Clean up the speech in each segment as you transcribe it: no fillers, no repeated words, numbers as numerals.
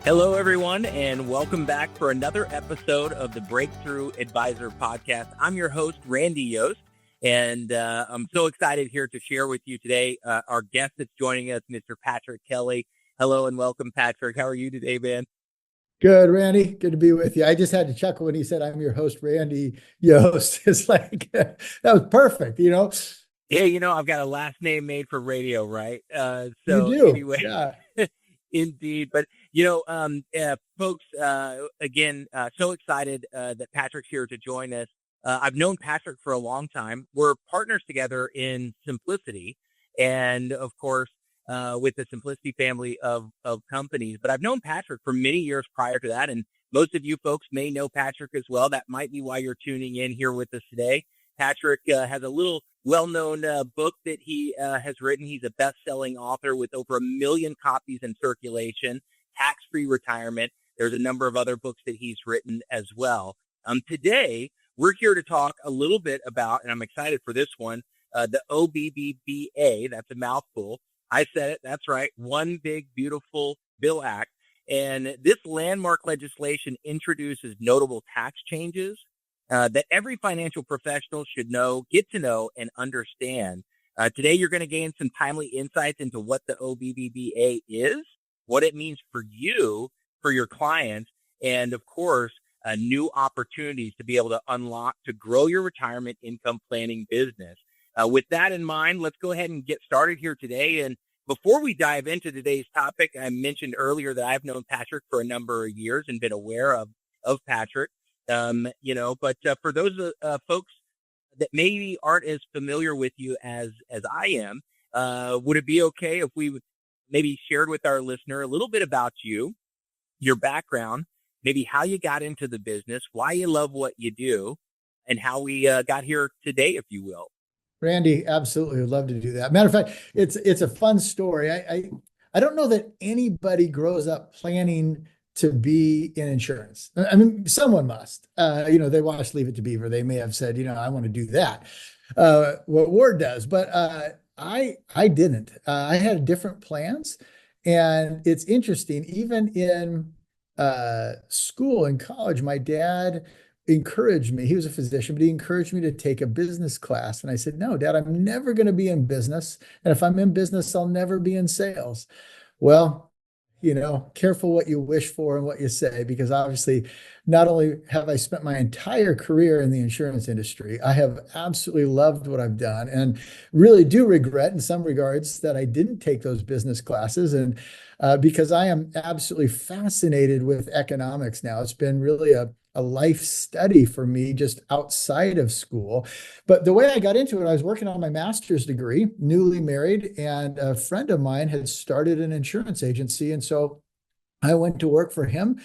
Hello, everyone, and welcome back for another episode of the Breakthrough Advisor Podcast. I'm your host, Randy Yost, and I'm so excited here to share with you today our guest that's joining us, Mr. Patrick Kelly. Hello and welcome, Patrick. How are you today, man? Good, Randy. Good to be with you. I just had to chuckle when he said, I'm your host, Randy Yost. It's like, that was perfect, Yeah, I've got a last name made for radio, right? You So do. anyway, Yeah. indeed. But, folks, again, so excited that Patrick's here to join us. I've known Patrick for a long time. We're partners together in Simplicity and, of course, with the Simplicity family of companies. But I've known Patrick for many years prior to that. And most of you folks may know Patrick as well. That might be why you're tuning in here with us today. Patrick has a little well-known book that he has written. He's a best-selling author with over 1 million copies in circulation, Tax-Free Retirement. There's a number of other books that he's written as well. Today, we're here to talk a little bit about, and I'm excited for this one, the OBBBA. That's a mouthful. I said it. That's right. One Big Beautiful Bill Act. And this landmark legislation introduces notable tax changes that every financial professional should know, get to know, and understand. Today, you're going to gain some timely insights into what the OBBBA is, what it means for you, for your clients, and of course, new opportunities to be able to unlock to grow your retirement income planning business. With that in mind, let's go ahead and get started here today. And before we dive into today's topic, I mentioned earlier that I've known Patrick for a number of years and been aware of Patrick. But for those folks that maybe aren't as familiar with you as I am, would it be okay if we maybe shared with our listener a little bit about you, your background, maybe how you got into the business, why you love what you do, and how we got here today, if you will? Randy, absolutely would love to do that. Matter of fact, it's a fun story. I don't know that anybody grows up planning to be in insurance. I mean, someone must. They watched Leave It to Beaver. They may have said, I want to do that. What Ward does, but I didn't. I had different plans, and it's interesting. Even in school and college, my dad encouraged me. He was a physician, but he encouraged me to take a business class. And I said, no, Dad, I'm never going to be in business. And if I'm in business, I'll never be in sales. Well, careful what you wish for and what you say, because obviously not only have I spent my entire career in the insurance industry, I have absolutely loved what I've done and really do regret in some regards that I didn't take those business classes. And because I am absolutely fascinated with economics now. It's been really a life study for me just outside of school. But the way I got into it, I was working on my master's degree, newly married, and a friend of mine had started an insurance agency. And so I went to work for him,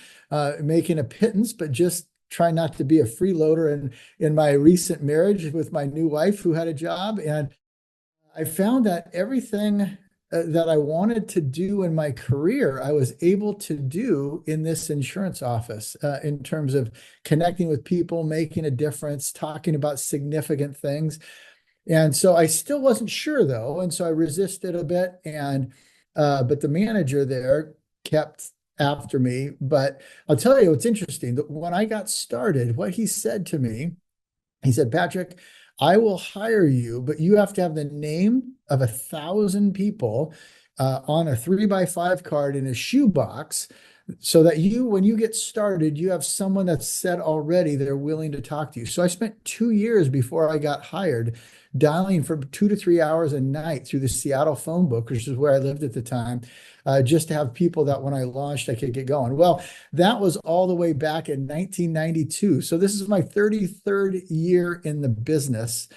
making a pittance, but just trying not to be a freeloader. And in my recent marriage with my new wife who had a job, and I found that everything that I wanted to do in my career, I was able to do in this insurance office in terms of connecting with people, making a difference, talking about significant things. And so I still wasn't sure though. And so I resisted a bit. But the manager there kept after me. But I'll tell you what's interesting, that when I got started, what he said to me, he said, Patrick, I will hire you, but you have to have the name of 1,000 people on a 3x5 card in a shoebox, so that when you get started, you have someone that's said already they're willing to talk to you. So I spent 2 years before I got hired dialing for 2 to 3 hours a night through the Seattle phone book, which is where I lived at the time, just to have people that when I launched, I could get going. Well, that was all the way back in 1992. So this is my 33rd year in the business,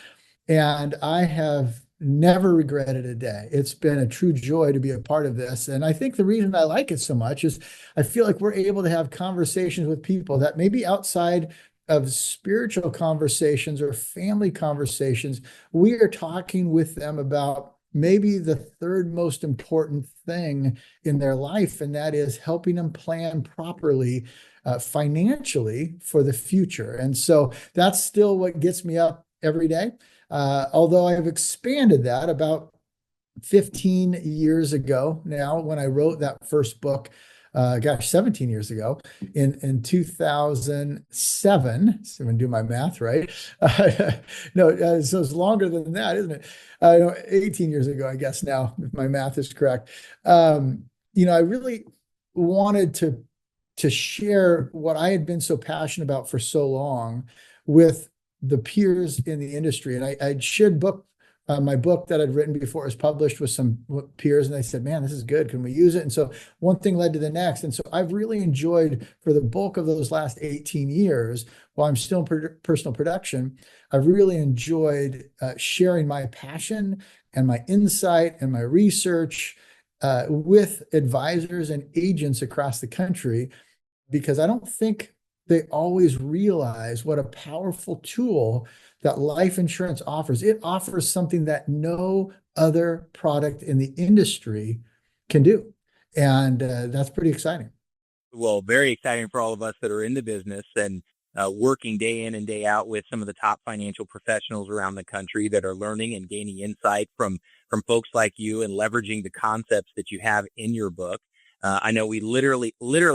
and I have never regretted a day. It's been a true joy to be a part of this. And I think the reason I like it so much is I feel like we're able to have conversations with people that maybe outside of spiritual conversations or family conversations, we are talking with them about maybe the third most important thing in their life, and that is helping them plan properly financially for the future. And so that's still what gets me up every day. Although I have expanded that about 15 years ago now, when I wrote that first book, gosh, 17 years ago in 2007. So I'm going to do my math right. No, so it's longer than that, isn't it? No, 18 years ago, I guess now, if my math is correct. I really wanted to share what I had been so passionate about for so long with the peers in the industry. And I'd shared my book that I'd written before it was published with some peers, and they said, man, this is good. Can we use it? And so one thing led to the next. And so I've really enjoyed, for the bulk of those last 18 years, while I'm still in personal production, I've really enjoyed sharing my passion and my insight and my research with advisors and agents across the country, because I don't think they always realize what a powerful tool that life insurance offers. It offers something that no other product in the industry can do. And that's pretty exciting. Well, very exciting for all of us that are in the business and working day in and day out with some of the top financial professionals around the country that are learning and gaining insight from folks like you and leveraging the concepts that you have in your book. I know we literally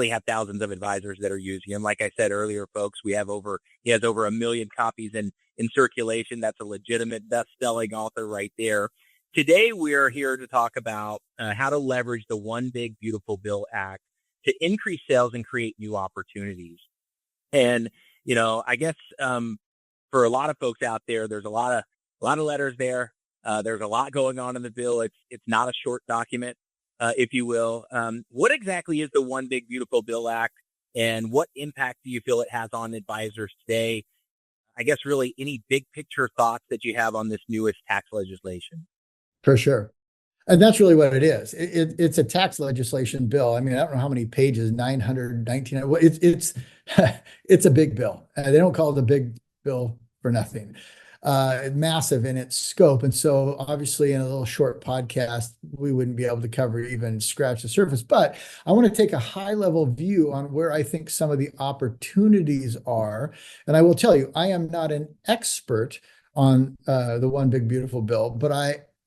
have thousands of advisors that are using him. Like I said earlier, folks, he has over 1 million copies in circulation. That's a legitimate best-selling author right there. Today, we are here to talk about how to leverage the One Big Beautiful Bill Act to increase sales and create new opportunities. And, I guess for a lot of folks out there, there's a lot of letters there. There's a lot going on in the bill. It's not a short document. If you will. What exactly is the One Big Beautiful Bill Act, and what impact do you feel it has on advisors today? I guess really any big picture thoughts that you have on this newest tax legislation. For sure. And that's really what it is. It's a tax legislation bill. I mean, I don't know how many pages, 919. It's it's a big bill. They don't call it a big bill for nothing. Massive in its scope. And so obviously in a little short podcast, we wouldn't be able to cover, even scratch the surface. But I want to take a high level view on where I think some of the opportunities are. And I will tell you, I am not an expert on the One Big Beautiful Bill, but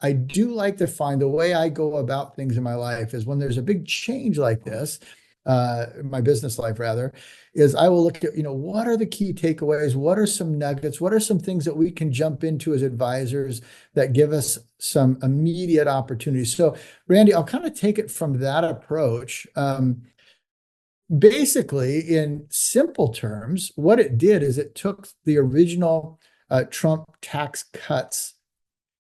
I do like to find, the way I go about things in my life is, when there's a big change like this, my business life rather, is I will look at, what are the key takeaways? What are some nuggets? What are some things that we can jump into as advisors that give us some immediate opportunities? So Randy, I'll kind of take it from that approach. Basically, in simple terms, what it did is it took the original Trump tax cuts,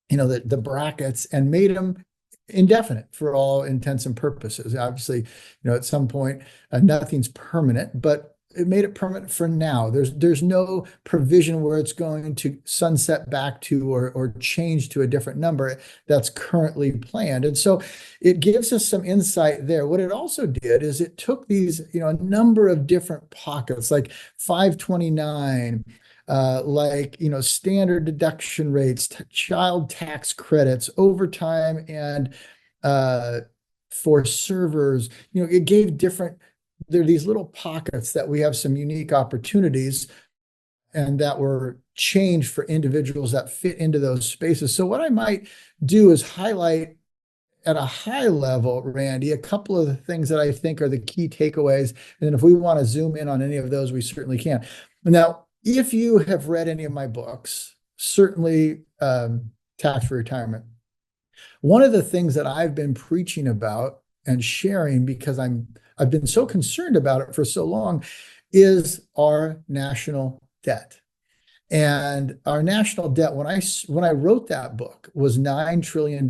the brackets, and made them indefinite for all intents and purposes. Obviously, at some point, nothing's permanent, but it made it permanent for now. There's no provision where it's going to sunset back to or change to a different number that's currently planned. And so it gives us some insight there. What it also did is it took these, a number of different pockets, like 529, standard deduction rates, child tax credits, overtime, and for servers. It gave different, there are these little pockets that we have some unique opportunities and that were changed for individuals that fit into those spaces. So what I might do is highlight at a high level, Randy, a couple of the things that I think are the key takeaways. And then if we want to zoom in on any of those, we certainly can. Now, if you have read any of my books, certainly Tax for Retirement, one of the things that I've been preaching about and sharing, because I've been so concerned about it for so long, is our national debt. And our national debt, when I wrote that book, was $9 trillion.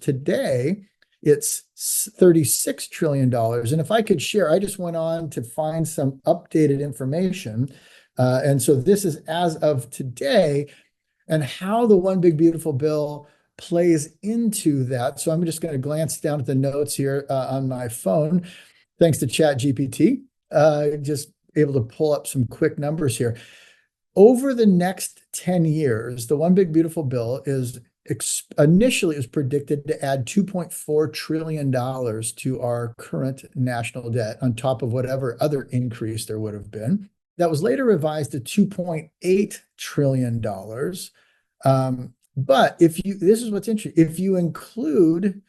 Today, it's $36 trillion. And if I could share, I just went on to find some updated information. And so this is as of today, and how the One Big Beautiful Bill plays into that. So I'm just going to glance down at the notes here on my phone, thanks to ChatGPT, just able to pull up some quick numbers here. Over the next 10 years, the One Big Beautiful Bill is initially is predicted to add $2.4 trillion to our current national debt, on top of whatever other increase there would have been. That was later revised to $2.8 trillion. But this is what's interesting. If you include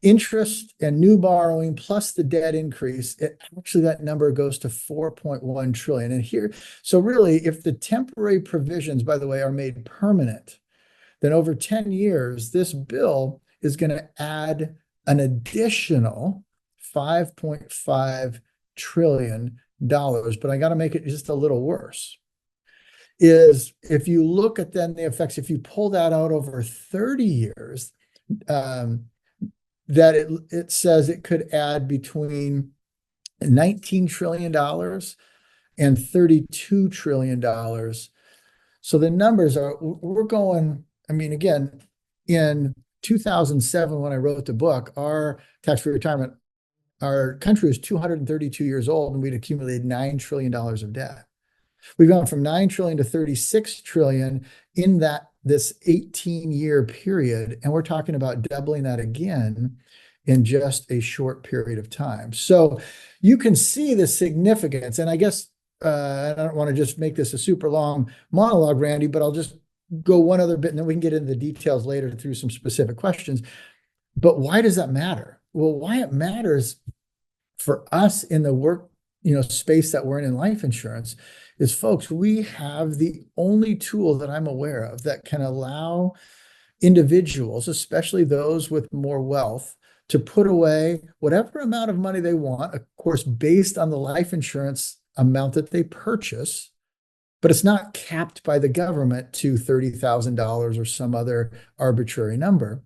interest and new borrowing plus the debt increase, that number goes to 4.1 trillion. And here, so really, if the temporary provisions, by the way, are made permanent, then over 10 years, this bill is going to add an additional $5.5 trillion. But I got to make it just a little worse. Is if you look at then the effects, if you pull that out over 30 years, that it says it could add between $19 trillion and $32 trillion. So the numbers are, we're going, I mean, again, in 2007, when I wrote the book, our tax-free retirement, our country was 232 years old and we'd accumulated $9 trillion of debt. We've gone from 9 trillion to 36 trillion in this 18-year period. And we're talking about doubling that again in just a short period of time. So you can see the significance. And I guess I don't want to just make this a super long monologue, Randy, but I'll just go one other bit and then we can get into the details later through some specific questions. But why does that matter? Well, why it matters for us in the work, space that we're in life insurance is, folks, we have the only tool that I'm aware of that can allow individuals, especially those with more wealth, to put away whatever amount of money they want, of course, based on the life insurance amount that they purchase, but it's not capped by the government to $30,000 or some other arbitrary number,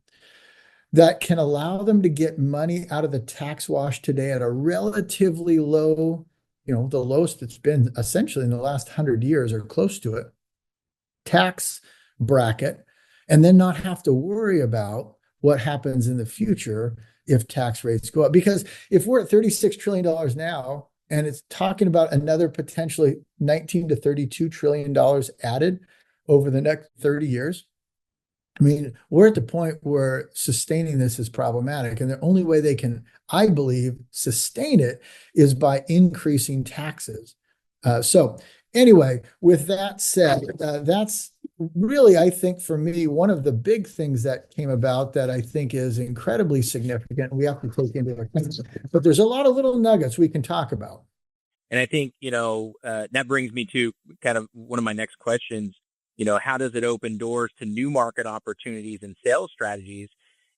that can allow them to get money out of the tax wash today at a relatively low, the lowest it's been essentially in the last 100 years or close to it, tax bracket, and then not have to worry about what happens in the future if tax rates go up. Because if we're at $36 trillion now, and it's talking about another potentially $19 to $32 trillion added over the next 30 years, I mean, we're at the point where sustaining this is problematic. And the only way they can, I believe, sustain it is by increasing taxes. So anyway, with that said, that's really, I think, for me, one of the big things that came about that I think is incredibly significant. We have to take into account, but there's a lot of little nuggets we can talk about. And I think, that brings me to kind of one of my next questions. How does it open doors to new market opportunities and sales strategies?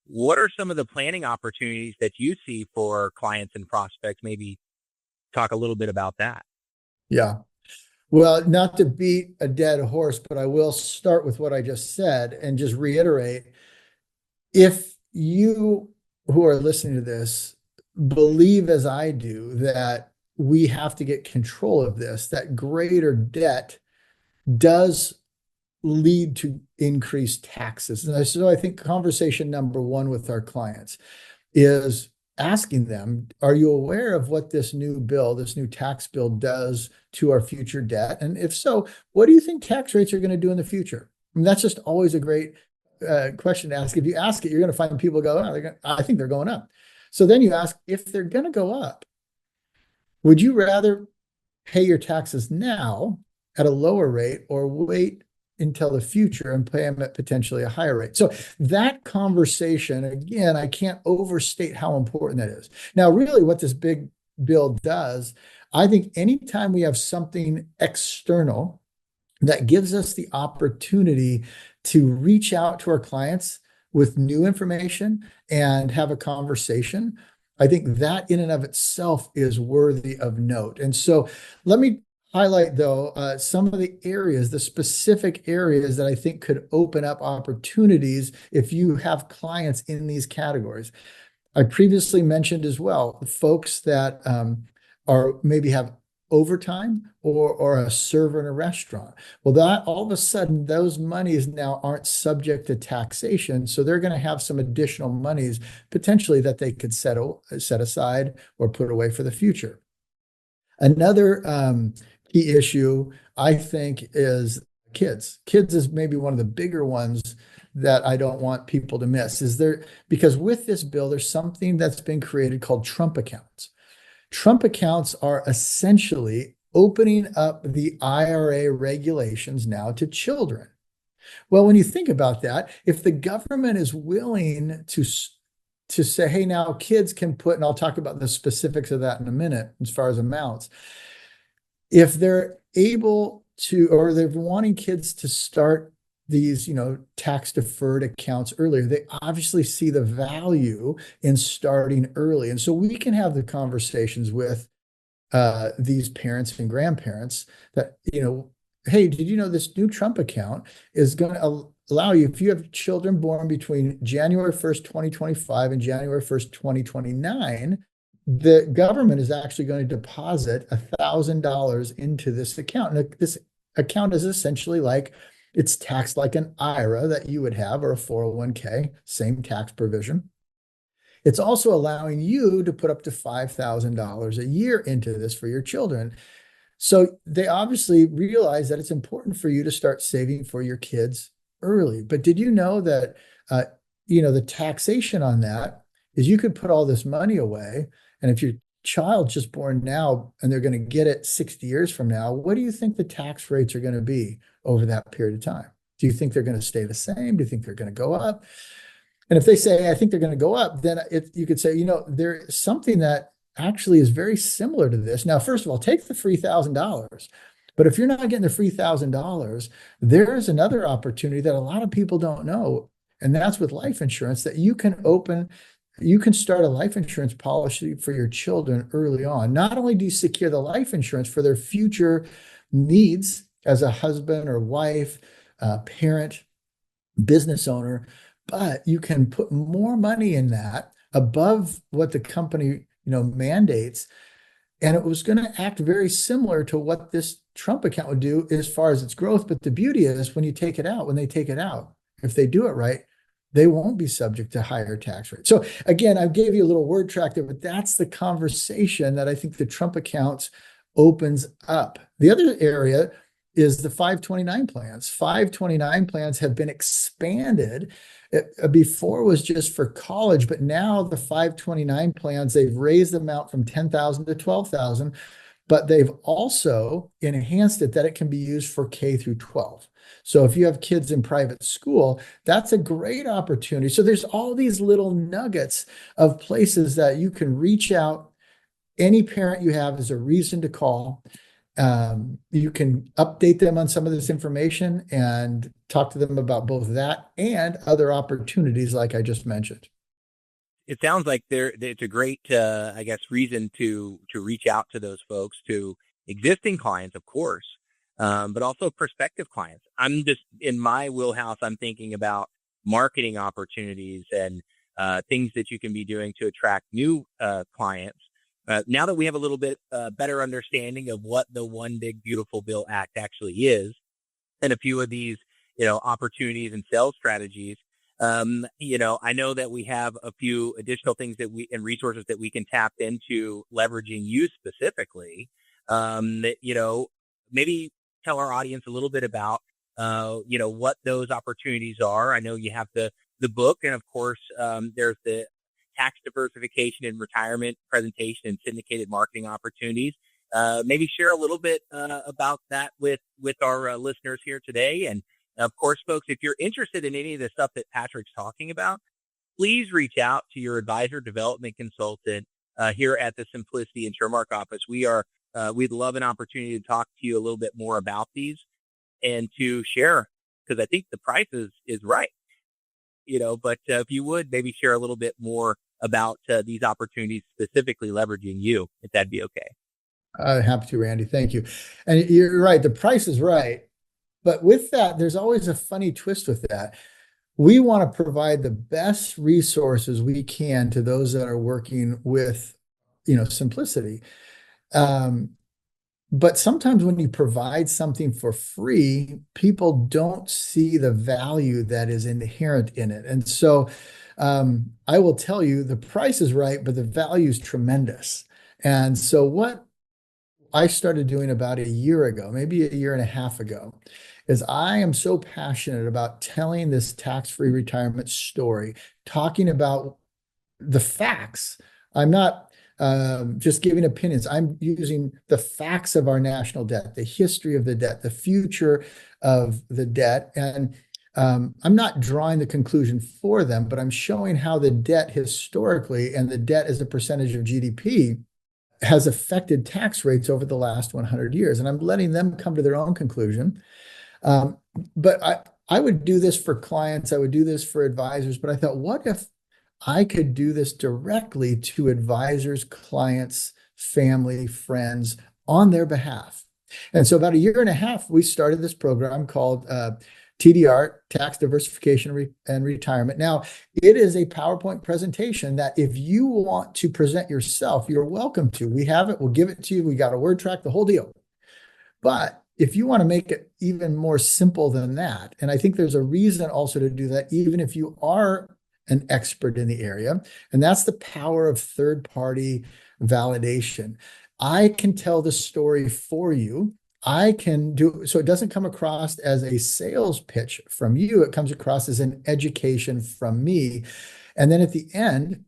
What are some of the planning opportunities that you see for clients and prospects? Maybe talk a little bit about that. Yeah. Well, not to beat a dead horse, but I will start with what I just said and just reiterate. If you who are listening to this believe, as I do, that we have to get control of this, that greater debt does lead to increased taxes. And so I think conversation number one with our clients is asking them, are you aware of what this new tax bill does to our future debt? And if so, what do you think tax rates are going to do in the future? I mean, that's just always a great question to ask. If you ask it, you're going to find people go, I think they're going up. So then you ask, if they're going to go up, would you rather pay your taxes now at a lower rate or wait until the future and pay them at potentially a higher rate? So that conversation, again, I can't overstate how important that is. Now, really what this big bill does, I think anytime we have something external that gives us the opportunity to reach out to our clients with new information and have a conversation, I think that in and of itself is worthy of note. And so let me highlight, though, some of the specific areas that I think could open up opportunities if you have clients in these categories. I previously mentioned as well, folks that maybe have overtime or a server in a restaurant. Well, that all of a sudden, those monies now aren't subject to taxation. So they're going to have some additional monies potentially that they could set aside or put away for the future. Another key issue, I think, is kids. Kids is maybe one of the bigger ones that I don't want people to miss. Because with this bill, there's something that's been created called Trump accounts. Trump accounts are essentially opening up the IRA regulations now to children. Well, when you think about that, if the government is willing to say, hey, now kids can put, and I'll talk about the specifics of that in a minute as far as amounts. If they're able to, or they're wanting kids to start these, tax deferred accounts earlier, they obviously see the value in starting early. And so we can have the conversations with these parents and grandparents that, hey, did you know this new Trump account is going to allow you, if you have children born between January 1st, 2025 and January 1st, 2029, the government is actually going to deposit $1,000 into this account. And this account is essentially like, it's taxed like an IRA that you would have, or a 401k, same tax provision. It's also allowing you to put up to $5,000 a year into this for your children. So they obviously realize that it's important for you to start saving for your kids early. But did you know that, the taxation on that is you could put all this money away. And if your child's just born now and they're going to get it 60 years from now, what do you think the tax rates are going to be over that period of time? Do you think they're going to stay the same? Do you think they're going to go up? And if they say, I think they're going to go up, then you could say, there's something that actually is very similar to this. Now, first of all, take the free $1,000. But if you're not getting the free $1,000, there's another opportunity that a lot of people don't know. And that's with life insurance, that you can start a life insurance policy for your children early on. Not only do you secure the life insurance for their future needs as a husband or wife, parent, business owner, but you can put more money in that above what the company, mandates. And it was going to act very similar to what this Trump account would do as far as its growth. But the beauty is when they take it out, if they do it right, they won't be subject to higher tax rates. So again, I gave you a little word track there, but that's the conversation that I think the Trump accounts opens up. The other area is the 529 plans. 529 plans have been expanded. Before was just for college, but now the 529 plans, they've raised the amount from 10,000 to 12,000, but they've also enhanced it that it can be used for K through 12. So if you have kids in private school, that's a great opportunity. So there's all these little nuggets of places that you can reach out. Any parent you have is a reason to call. You can update them on some of this information and talk to them about both that and other opportunities like I just mentioned. It sounds like it's a great, reason to reach out to those folks, to existing clients, of course, but also prospective clients. I'm just in my wheelhouse. I'm thinking about marketing opportunities and things that you can be doing to attract new clients. Now that we have a little bit better understanding of what the One Big Beautiful Bill Act actually is, and a few of these, opportunities and sales strategies, I know that we have a few additional things and resources that we can tap into leveraging you specifically. Maybe tell our audience a little bit about, what those opportunities are. I know you have the book, and of course, there's the tax diversification and retirement presentation and syndicated marketing opportunities. Maybe share a little bit about that with our listeners here today. And of course, folks, if you're interested in any of the stuff that Patrick's talking about, please reach out to your advisor development consultant here at the Simplicity InsurMark office. We'd love an opportunity to talk to you a little bit more about these and to share, because I think the price is right. But if you would maybe share a little bit more about these opportunities, specifically leveraging you, if that'd be okay. Happy to, Randy. Thank you. And you're right. The price is right. But with that, there's always a funny twist with that. We want to provide the best resources we can to those that are working with, simplicity. But sometimes when you provide something for free, people don't see the value that is inherent in it. And so I will tell you, the price is right, but the value is tremendous. And so what I started doing about a year ago, maybe a year and a half ago, is I am so passionate about telling this tax-free retirement story, talking about the facts. I'm not just giving opinions. I'm using the facts of our national debt, the history of the debt, the future of the debt. And I'm not drawing the conclusion for them, but I'm showing how the debt historically and the debt as a percentage of GDP has affected tax rates over the last 100 years. And I'm letting them come to their own conclusion. Um, but I would do this for clients, I would do this for advisors, but I thought, what if I could do this directly to advisors, clients, family, friends on their behalf? And so about a year and a half, we started this program called TDR, Tax Diversification and Retirement. Now, it is a PowerPoint presentation that if you want to present yourself, you're welcome to. We have it, we'll give it to you. We got a word track, the whole deal. But if you want to make it even more simple than that, and I think there's a reason also to do that, even if you are an expert in the area, and that's the power of third-party validation. I can tell the story for you. I can do so it doesn't come across as a sales pitch from you. It comes across as an education from me. And then at the end,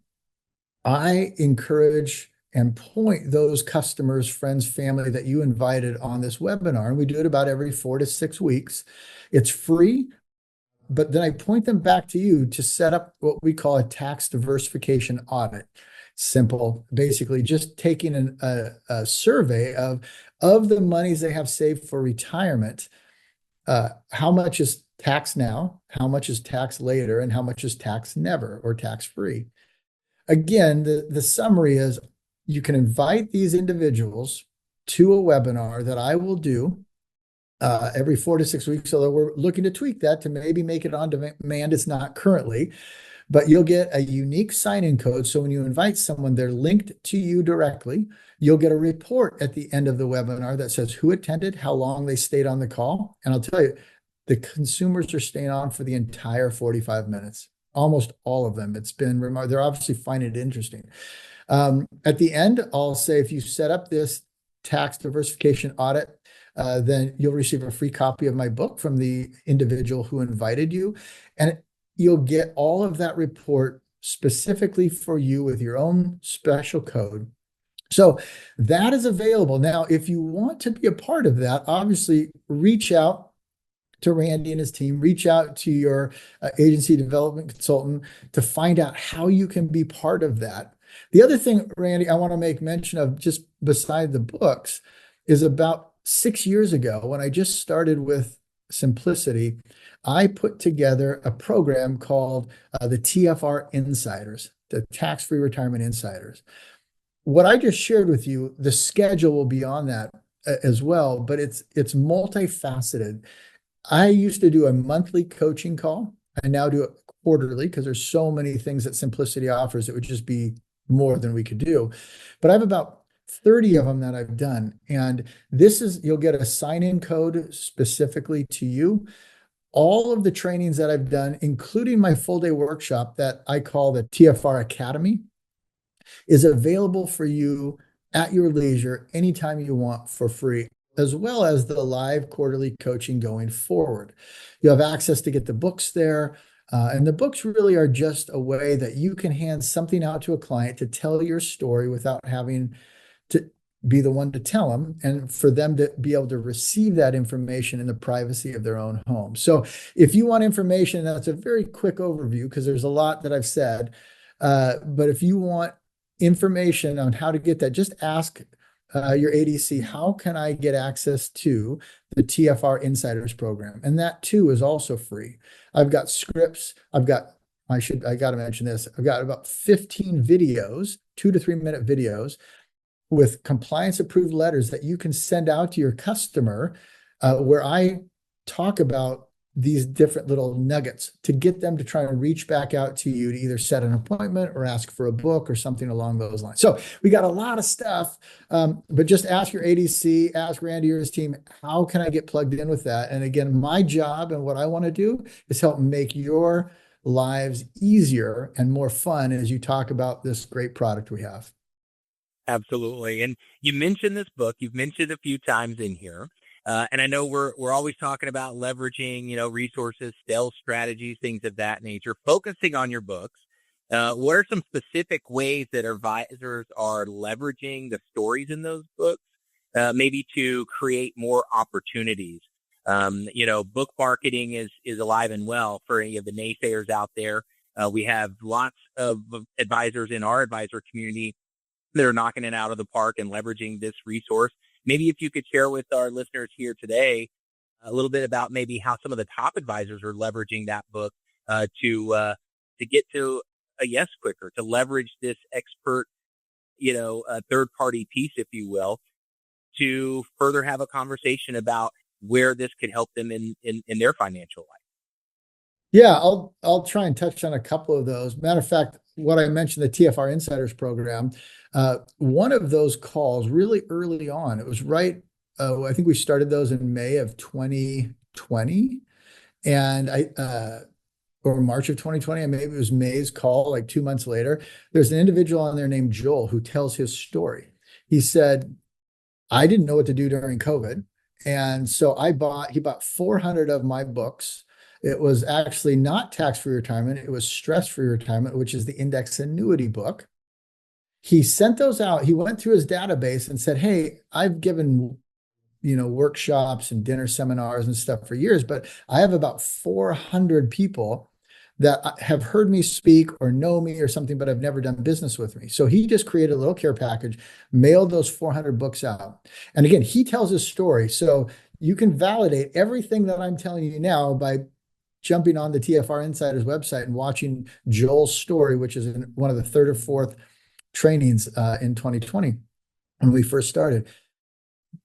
I encourage and point those customers, friends, family that you invited on this webinar. And we do it about every 4 to 6 weeks. It's free, but then I point them back to you to set up what we call a tax diversification audit. Simple, basically just taking a survey of the monies they have saved for retirement. How much is tax now? How much is tax later? And how much is tax never or tax free? Again, the summary is you can invite these individuals to a webinar that I will do every 4 to 6 weeks. Although we're looking to tweak that to maybe make it on demand. It's not currently, but you'll get a unique sign-in code. So when you invite someone, they're linked to you directly. You'll get a report at the end of the webinar that says who attended, how long they stayed on the call. And I'll tell you, the consumers are staying on for the entire 45 minutes. Almost all of them. It's been remarkable. They're obviously finding it interesting. At the end, I'll say if you set up this tax diversification audit, then you'll receive a free copy of my book from the individual who invited you. And you'll get all of that report specifically for you with your own special code. So that is available. Now, if you want to be a part of that, obviously reach out to Randy and his team, reach out to your agency development consultant to find out how you can be part of that. The other thing, Randy, I want to make mention of just beside the books is about 6 years ago when I just started with Simplicity, I put together a program called the TFR Insiders, the Tax-Free Retirement Insiders. What I just shared with you, the schedule will be on that as well, but it's multifaceted. I used to do a monthly coaching call. I now do it quarterly because there's so many things that Simplicity offers. It would just be more than we could do. But I have about 30 of them that I've done. And you'll get a sign-in code specifically to you. All of the trainings that I've done, including my full-day workshop that I call the TFR Academy, is available for you at your leisure anytime you want for free, as well as the live quarterly coaching going forward. You have access to get the books there. And the books really are just a way that you can hand something out to a client to tell your story without having to be the one to tell them, and for them to be able to receive that information in the privacy of their own home. So if you want information, that's a very quick overview because there's a lot that I've said. But if you want information on how to get that, just ask your ADC, how can I get access to the TFR Insiders program? And that too is also free. I've got scripts. I got to mention this. I've got about 15 videos, 2 to 3 minute videos with compliance approved letters that you can send out to your customer, where I talk about these different little nuggets to get them to try and reach back out to you to either set an appointment or ask for a book or something along those lines. So we got a lot of stuff, but just ask your ADC, ask Randy or his team, how can I get plugged in with that? And again, my job and what I want to do is help make your lives easier and more fun as you talk about this great product we have. Absolutely. And you mentioned this book, you've mentioned a few times in here. And I know we're always talking about leveraging, resources, sales strategies, things of that nature, focusing on your books. What are some specific ways that advisors are leveraging the stories in those books, maybe to create more opportunities Book marketing is alive and well for any of the naysayers out there. We have lots of advisors in our advisor community that are knocking it out of the park and leveraging this resource. Maybe if you could share with our listeners here today a little bit about maybe how some of the top advisors are leveraging that book to get to a yes quicker, to leverage this expert, third party piece, if you will, to further have a conversation about where this could help them in their financial life. Yeah, I'll try and touch on a couple of those. Matter of fact, what I mentioned, the TFR Insiders program, one of those calls really early on, it was right, I think we started those in May of 2020, and or March of 2020, and maybe it was May's call, like 2 months later. There's an individual on there named Joel who tells his story. He said, I didn't know what to do during COVID. And so he bought 400 of my books. It was actually not tax-free retirement. It was stress-free retirement, which is the index annuity book. He sent those out. He went through his database and said, hey, I've given workshops and dinner seminars and stuff for years, but I have about 400 people that have heard me speak or know me or something, but have never done business with me. So he just created a little care package, mailed those 400 books out. And again, he tells his story. So you can validate everything that I'm telling you now by jumping on the TFR Insiders website and watching Joel's story, which is in one of the third or fourth trainings in 2020 when we first started.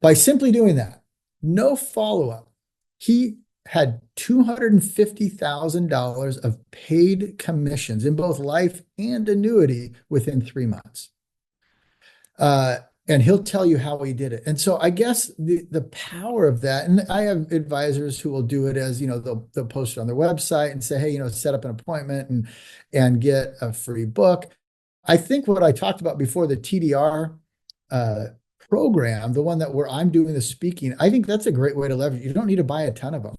By simply doing that, no follow-up, he had $250,000 of paid commissions in both life and annuity within 3 months. And he'll tell you how he did it. And so I guess the power of that, and I have advisors who will do it as, they'll post it on their website and say, hey, set up an appointment and get a free book. I think what I talked about before, the TDR program, the one where I'm doing the speaking, I think that's a great way to leverage. You don't need to buy a ton of them.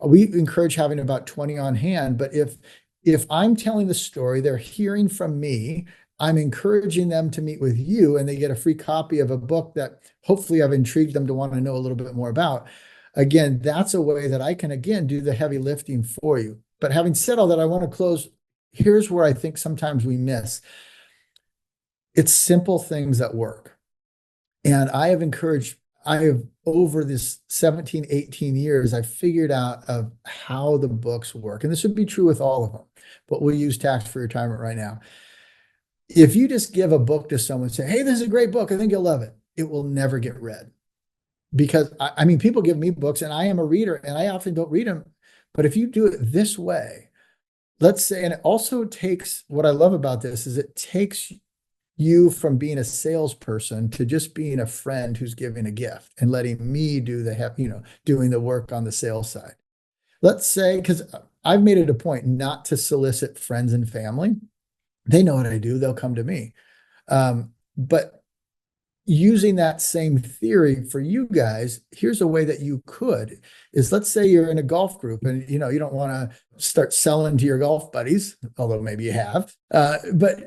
We encourage having about 20 on hand, but if I'm telling the story, they're hearing from me, I'm encouraging them to meet with you, and they get a free copy of a book that hopefully I've intrigued them to want to know a little bit more about. Again, that's a way that I can, again, do the heavy lifting for you. But having said all that, I want to close. Here's where I think sometimes we miss. It's simple things that work. And I have over this 17, 18 years, I've figured out of how the books work. And this would be true with all of them, but we'll use tax-free retirement right now. If you just give a book to someone and say, hey, this is a great book, I think you'll love it, it will never get read. Because people give me books and I am a reader and I often don't read them. But if you do it this way, let's say, and it also takes, what I love about this is it takes you from being a salesperson to just being a friend who's giving a gift and letting me do doing the work on the sales side. Let's say, because I've made it a point not to solicit friends and family. They know what I do. They'll come to me. But using that same theory for you guys, here's a way that you could is, let's say you're in a golf group and you don't want to start selling to your golf buddies, although maybe you have, but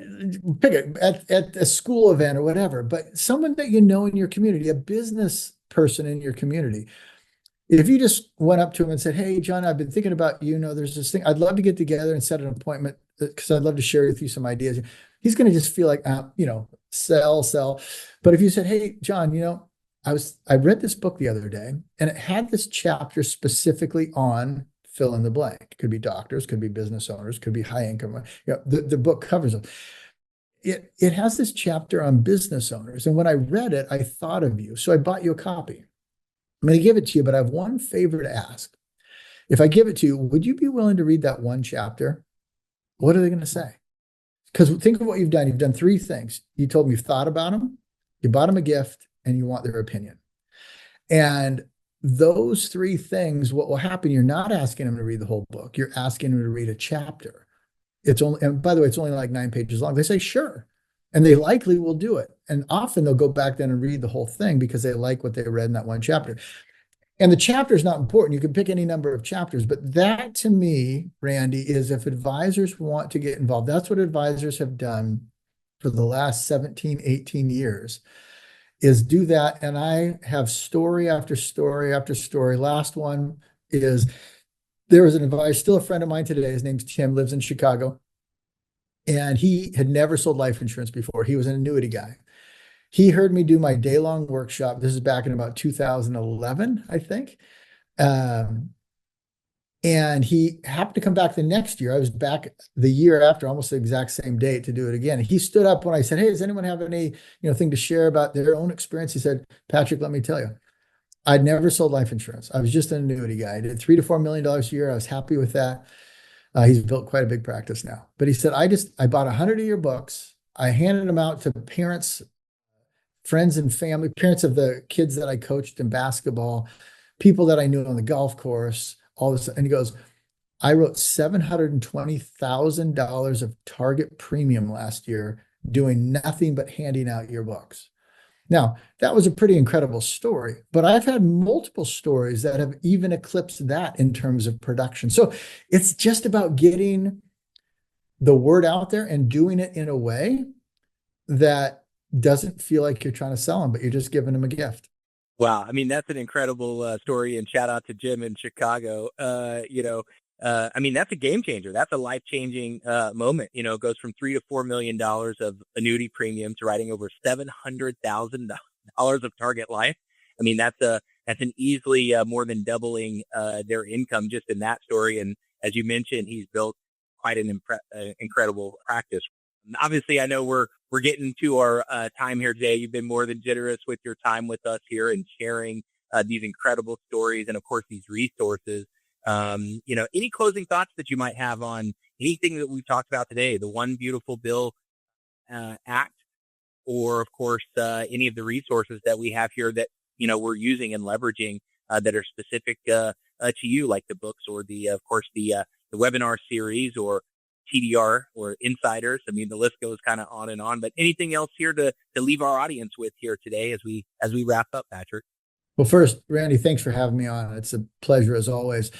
pick it at a school event or whatever, but someone that in your community, a business person in your community. If you just went up to him and said, hey, John, I've been thinking about, there's this thing, I'd love to get together and set an appointment because I'd love to share with you some ideas. He's going to just feel like, sell. But if you said, hey, John, I read this book the other day and it had this chapter specifically on fill in the blank. It could be doctors, could be business owners, could be high income. The book covers them. It has this chapter on business owners. And when I read it, I thought of you. So I bought you a copy. I'm going to give it to you, but I have one favor to ask. If I give it to you, would you be willing to read that one chapter? What are they going to say? Because think of what you've done. You've done 3 things. You told me you've thought about them, you bought them a gift, and you want their opinion. And those 3 things, what will happen, you're not asking them to read the whole book. You're asking them to read a chapter. And by the way, it's only like 9 pages long. They say, sure. And they likely will do it. And often they'll go back then and read the whole thing because they like what they read in that one chapter. And the chapter is not important. You can pick any number of chapters, but that to me, Randy, is if advisors want to get involved, that's what advisors have done for the last 17, 18 years. is do that. And I have story after story after story. Last one is there was an advisor, still a friend of mine today. His name's Tim, lives in Chicago. And he had never sold life insurance before. He was an annuity guy. He heard me do my day-long workshop. This is back in about 2011, I think. Um, and he happened to come back the next year. I was back the year after, almost the exact same date, to do it again. He stood up when I said, "Hey, does anyone have any, thing to share about their own experience?" He said, "Patrick, let me tell you, I'd never sold life insurance. I was just an annuity guy. I did $3 to $4 million a year. I was happy with that." He's built quite a big practice now. But he said, I bought 100 of your books. I handed them out to parents, friends and family, parents of the kids that I coached in basketball, people that I knew on the golf course, all this. And he goes, "I wrote $720,000 of target premium last year doing nothing but handing out your books." Now, that was a pretty incredible story, but I've had multiple stories that have even eclipsed that in terms of production. So it's just about getting the word out there and doing it in a way that doesn't feel like you're trying to sell them, but you're just giving them a gift. Wow. I mean, that's an incredible story, and shout out to Jim in Chicago. I mean, that's a game changer. That's a life-changing moment. It goes from $3 to $4 million of annuity premium to writing over $700,000 of target life. I mean, that's an easily more than doubling their income just in that story. And as you mentioned, he's built quite an incredible practice. And obviously, I know we're getting to our time here today. You've been more than generous with your time with us here and sharing these incredible stories and, of course, these resources. Any closing thoughts that you might have on anything that we've talked about today, the One Beautiful Bill Act, or, of course, any of the resources that we have here that, we're using and leveraging that are specific to you, like the books or of course, the webinar series or TDR or insiders. I mean, the list goes kind of on and on, but anything else here to leave our audience with here today as we wrap up, Patrick? Well, first, Randy, thanks for having me on. It's a pleasure as always.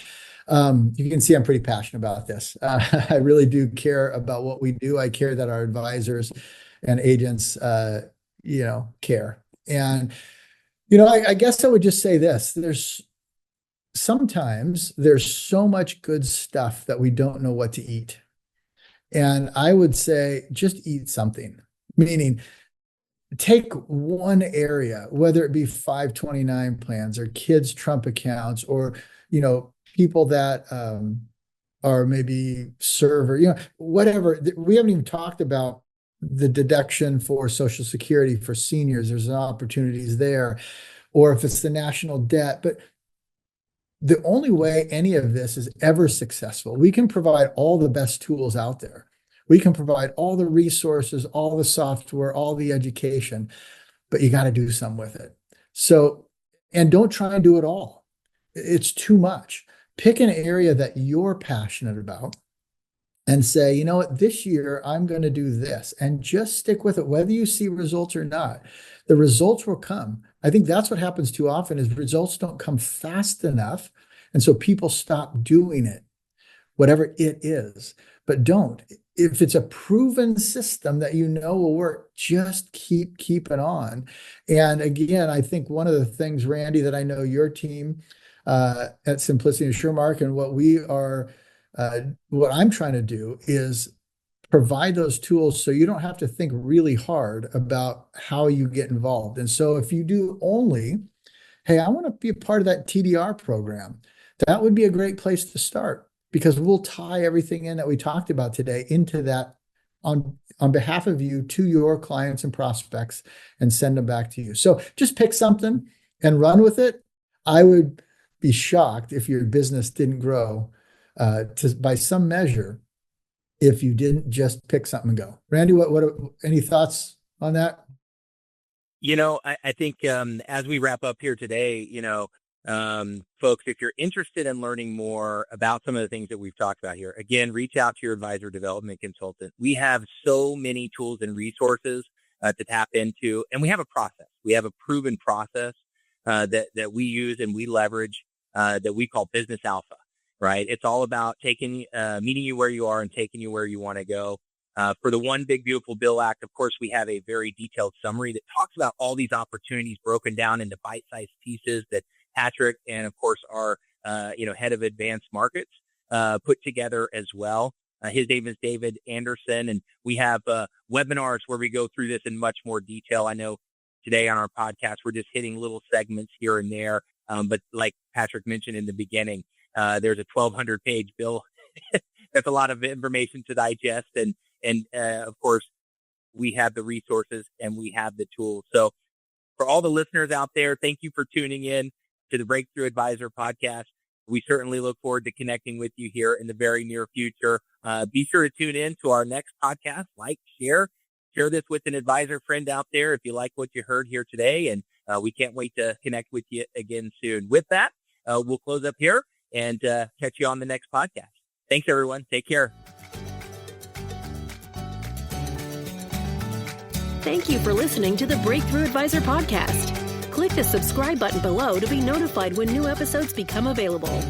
You can see I'm pretty passionate about this. I really do care about what we do. I care that our advisors and agents, care. And, I guess I would just say this. Sometimes there's so much good stuff that we don't know what to eat. And I would say just eat something, meaning take one area, whether it be 529 plans or kids' Trump accounts or, people that are maybe server, whatever. We haven't even talked about the deduction for Social Security for seniors. There's opportunities there, or if it's the national debt. But the only way any of this is ever successful, we can provide all the best tools out there. We can provide all the resources, all the software, all the education, but you got to do something with it. So, and don't try and do it all. It's too much. Pick an area that you're passionate about and say, you know what, this year I'm going to do this, and just stick with it, whether you see results or not. The results will come. I think that's what happens too often is results don't come fast enough. And so people stop doing it, whatever it is, but don't. If it's a proven system that will work, just keep it on. And again, I think one of the things, Randy, that I know your team at Simplicity InsurMark and what I'm trying to do is provide those tools so you don't have to think really hard about how you get involved. And so if you do only, hey, I want to be a part of that TDR program, that would be a great place to start, because we'll tie everything in that we talked about today into that on behalf of you to your clients and prospects and send them back to you. So just pick something and run with it. I would be shocked if your business didn't grow by some measure if you didn't just pick something and go. Randy, what any thoughts on that? I think as we wrap up here today, folks, if you're interested in learning more about some of the things that we've talked about here, again, reach out to your advisor development consultant. We have so many tools and resources to tap into, and we have a process. We have a proven process that we use and we leverage that we call Business Alpha, right? It's all about meeting you where you are and taking you where you want to go. For the One Big Beautiful Bill Act, of course, we have a very detailed summary that talks about all these opportunities broken down into bite-sized pieces that Patrick and, of course, our head of advanced markets put together as well. His name is David Anderson, and we have webinars where we go through this in much more detail. I know today on our podcast, we're just hitting little segments here and there. But like Patrick mentioned in the beginning, there's a 1,200-page bill. That's a lot of information to digest. And of course, we have the resources and we have the tools. So for all the listeners out there, thank you for tuning in to the Breakthrough Advisor podcast. We certainly look forward to connecting with you here in the very near future. Be sure to tune in to our next podcast, share this with an advisor friend out there if you like what you heard here today. And we can't wait to connect with you again soon. With that, we'll close up here and catch you on the next podcast. Thanks, everyone. Take care. Thank you for listening to the Breakthrough Advisor podcast. Click the subscribe button below to be notified when new episodes become available.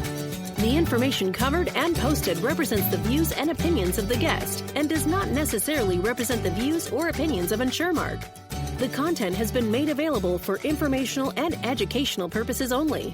The information covered and posted represents the views and opinions of the guest and does not necessarily represent the views or opinions of InsurMark. The content has been made available for informational and educational purposes only.